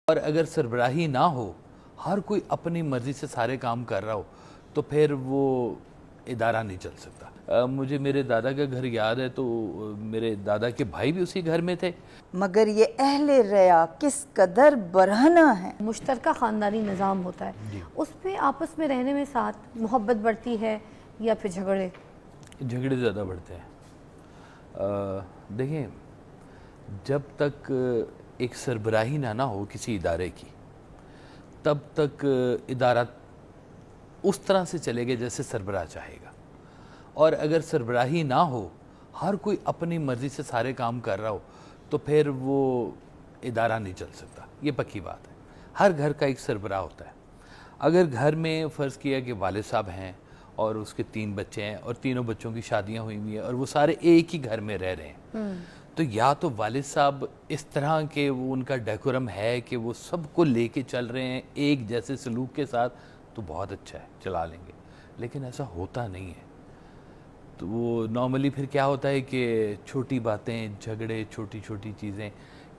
اور اگر سربراہی نہ ہو، ہر کوئی اپنی مرضی سے سارے کام کر رہا ہو، تو پھر وہ ادارہ نہیں چل سکتا۔ مجھے میرے دادا کا گھر یاد ہے، تو میرے دادا کے بھائی بھی اسی گھر میں تھے۔ مگر یہ اہل ریا کس قدر برہنہ ہے۔ مشترکہ خاندانی نظام ہوتا ہے، اس پہ آپس میں رہنے میں ساتھ محبت بڑھتی ہے یا پھر جھگڑے؟ جھگڑے زیادہ بڑھتے ہیں۔ دیکھیں، جب تک ایک سربراہی نہ ہو کسی ادارے کی، تب تک ادارہ اس طرح سے چلے گا جیسے سربراہ چاہے گا، اور اگر سربراہی نہ ہو، ہر کوئی اپنی مرضی سے سارے کام کر رہا ہو، تو پھر وہ ادارہ نہیں چل سکتا۔ یہ پکی بات ہے۔ ہر گھر کا ایک سربراہ ہوتا ہے۔ اگر گھر میں فرض کیا کہ والد صاحب ہیں اور اس کے 3 بچے ہیں، اور تینوں بچوں کی شادیاں ہوئی ہوئی ہیں، اور وہ سارے ایک ہی گھر میں رہ رہے ہیں، تو یا تو والد صاحب اس طرح کے وہ ان کا ڈیکورم ہے کہ وہ سب کو لے کے چل رہے ہیں ایک جیسے سلوک کے ساتھ، تو بہت اچھا ہے، چلا لیں گے۔ لیکن ایسا ہوتا نہیں ہے۔ تو وہ نارملی پھر کیا ہوتا ہے کہ چھوٹی باتیں، جھگڑے، چھوٹی چھوٹی چیزیں،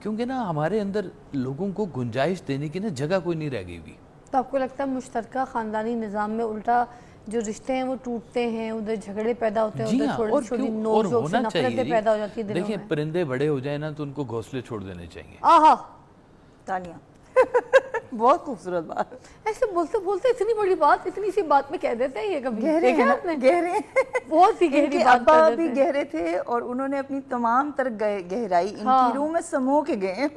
کیونکہ نا ہمارے اندر لوگوں کو گنجائش دینے کی نا جگہ کوئی نہیں رہ گئی ہوئی۔ تو آپ کو لگتا ہے مشترکہ خاندانی نظام میں الٹا جو رشتے ہیں وہ ٹوٹتے ہیں، ادھر جھگڑے پیدا ہوتے ہیں، جی ادھر ہاں، تھوڑی اور چھوٹی کیوں، نوک اور جھوک سے ہونا چاہیے نفرتیں جی۔ پیدا ہو جاتی ہیں دلوں دیکھیں، میں۔ پرندے بڑے ہو جائیں نا تو ان کو گھونسلے چھوڑ دینے چاہیے۔ آہا، تانیہ بہت خوبصورت بات۔ ایسے بولتے بولتے اتنی بڑی بات اتنی سی بات میں کہہ دیتے ہیں، یہ کبھی گہرے دیکھا ہیں، آپ نے؟ گہرے بہت ہی ان گہری کے بات ابا کر دیتے بھی ہیں۔ گہرے تھے، اور انہوں نے اپنی تمام تر گہرائی ان کی روح میں سمو کے گئے۔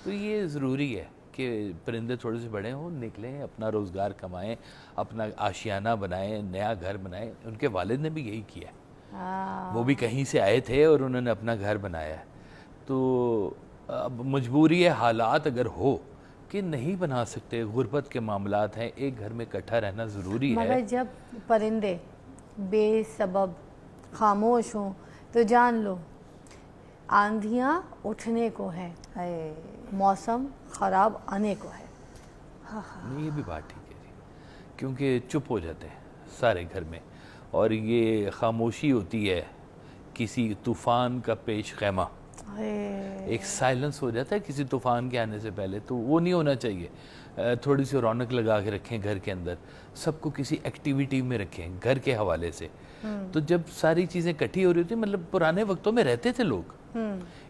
تو یہ ضروری ہے کہ پرندے تھوڑے سے بڑے ہوں، نکلیں، اپنا روزگار کمائیں، اپنا آشیانہ بنائیں، نیا گھر بنائیں۔ ان کے والد نے بھی یہی کیا ہے۔ وہ بھی کہیں سے آئے تھے اور انہوں نے اپنا گھر بنایا ہے۔ تو اب مجبوری ہے، حالات اگر ہو کہ نہیں بنا سکتے، غربت کے معاملات ہیں، ایک گھر میں اکٹھا رہنا ضروری ہے۔ مگر جب پرندے بے سبب خاموش ہوں تو جان لو آندھیاں اٹھنے کو ہے، موسم خراب آنے کو ہے۔ نہیں، یہ بھی بات ٹھیک ہے جی، کیونکہ چپ ہو جاتے ہیں سارے گھر میں، اور یہ خاموشی ہوتی ہے کسی طوفان کا پیش خیمہ۔ ایک سائلنس ہو جاتا ہے کسی طوفان کے آنے سے پہلے، تو وہ نہیں ہونا چاہیے۔ تھوڑی سی رونق لگا کے رکھیں گھر کے اندر، سب کو کسی ایکٹیویٹی میں رکھیں گھر کے حوالے سے۔ تو جب ساری چیزیں کٹھی ہو رہی ہوتی، مطلب پرانے وقتوں میں رہتے تھے لوگ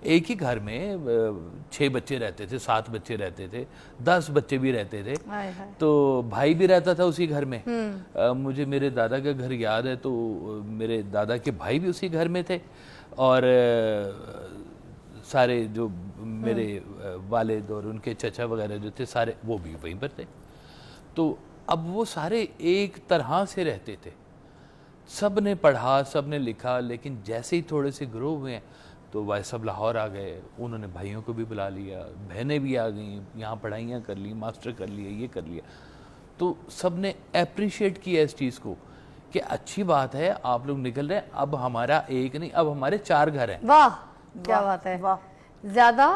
ایک ہی گھر میں، 6 بچے رہتے تھے، 7 بچے رہتے تھے، 10 بچے بھی رہتے تھے، تو بھائی بھی رہتا تھا اسی گھر میں۔ مجھے میرے دادا کا گھر یاد ہے، تو میرے دادا کے بھائی بھی اسی گھر میں تھے، اور سارے جو میرے والد اور ان کے چچا وغیرہ جو تھے سارے، وہ بھی وہیں پر تھے۔ تو اب وہ سارے ایک طرح سے رہتے تھے، سب نے پڑھا، سب نے لکھا، لیکن جیسے ہی تھوڑے سے گرو ہوئے ہیں تو وہ سب لاہور آ گئے۔ انہوں نے بھائیوں کو بھی بلا لیا، بہنیں بھی آ گئیں، یہاں پڑھائیاں کر لی، ماسٹر کر لیا، یہ کر لیا۔ تو سب نے اپریشیٹ کیا اس چیز کو کہ اچھی بات ہے آپ لوگ نکل رہے ہیں، اب ہمارا ایک نہیں، اب ہمارے 4 گھر ہیں۔ واہ کیا بات ہے، زیادہ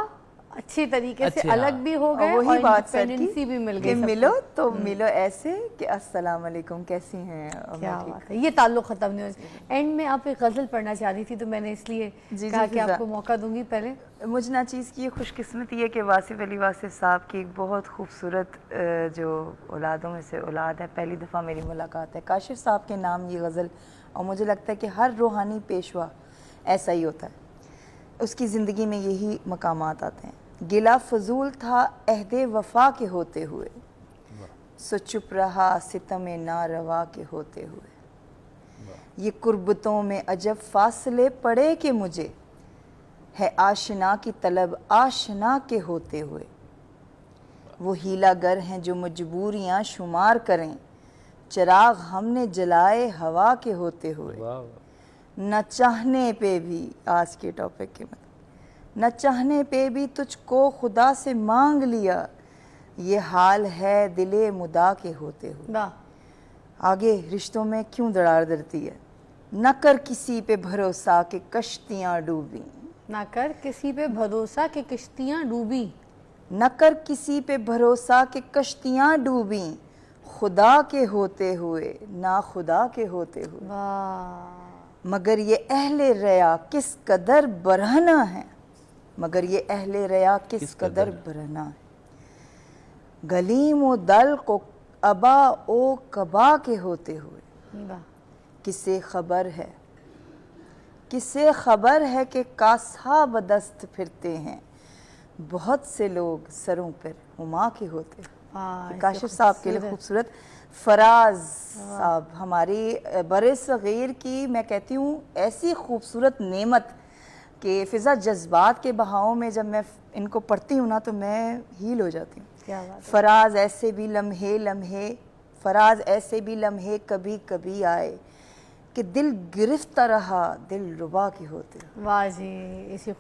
اچھی طریقے سے الگ بھی ہو گئے، وہی اور بات سر انڈیپینڈنسی بھی مل گئی کہ ملو تو ملو ایسے کہ السلام علیکم، کیسی ہیں؟ کیا بات ہے، یہ تعلق ختم نہیں ہو۔ اینڈ میں آپ ایک غزل پڑھنا چاہ رہی تھی، تو میں نے اس لیے کہا کہ آپ کو موقع دوں گی۔ پہلے مجھ ناچیز کی یہ خوش قسمتی ہے کہ واصف علی واصف صاحب کی ایک بہت خوبصورت جو اولادوں میں سے اولاد ہے، پہلی دفعہ میری ملاقات ہے۔ کاشف صاحب کے نام یہ غزل، اور مجھے لگتا ہے کہ ہر روحانی پیشوا ایسا ہی ہوتا ہے، اس کی زندگی میں یہی مقامات آتے ہیں۔ گلہ فضول تھا عہد وفا کے ہوتے ہوئے، سو چپ رہا ستم ناروا کے ہوتے ہوئے۔ یہ قربتوں میں عجب فاصلے پڑے کہ مجھے، ہے آشنا کی طلب آشنا کے ہوتے ہوئے۔ وہ ہیلا گر ہیں جو مجبوریاں شمار کریں، چراغ ہم نے جلائے ہوا کے ہوتے ہوئے۔ نہ چاہنے پہ بھی، آج کے ٹاپک کے مطلب، نہ چاہنے پہ بھی تجھ کو خدا سے مانگ لیا، یہ حال ہے دل مدا کے ہوتے ہوئے۔ آگے رشتوں میں کیوں دراڑ درتی ہے، نہ کر کسی پہ بھروسہ کہ کشتیاں ڈوبیں، نہ کر کسی پہ بھروسہ کہ کشتیاں ڈوبیں، نہ کر کسی پہ بھروسہ کہ کشتیاں ڈوبیں، خدا کے ہوتے ہوئے نا خدا کے ہوتے ہوئے۔ مگر یہ اہل ریا کس قدر برہنہ ہے۔ مگر یہ اہل ریا کس قدر برہنا ہے، گلیم و دلق و ابا او کبا کے ہوتے ہوئے واہ کسے خبر ہے، کسے خبر ہے کہ کاسا بدست پھرتے ہیں، بہت سے لوگ سروں پر ہما کے ہوتے ہیں۔ واہ، کاشف صاحب کے لیے خوبصورت فراز صاحب ہماری بر صغیر کی میں کہتی ہوں ایسی خوبصورت نعمت کہ فضا جذبات کے بہاؤں میں جب میں ان کو پڑھتی ہوں نا تو میں ہیل ہو جاتی ہوں۔ کیا بات ہے۔ فراز ایسے بھی لمحے لمحے، فراز ایسے بھی لمحے کبھی کبھی آئے کہ دل گرفتہ رہا دل ربا کے ہوتے۔ واہ جی، اسی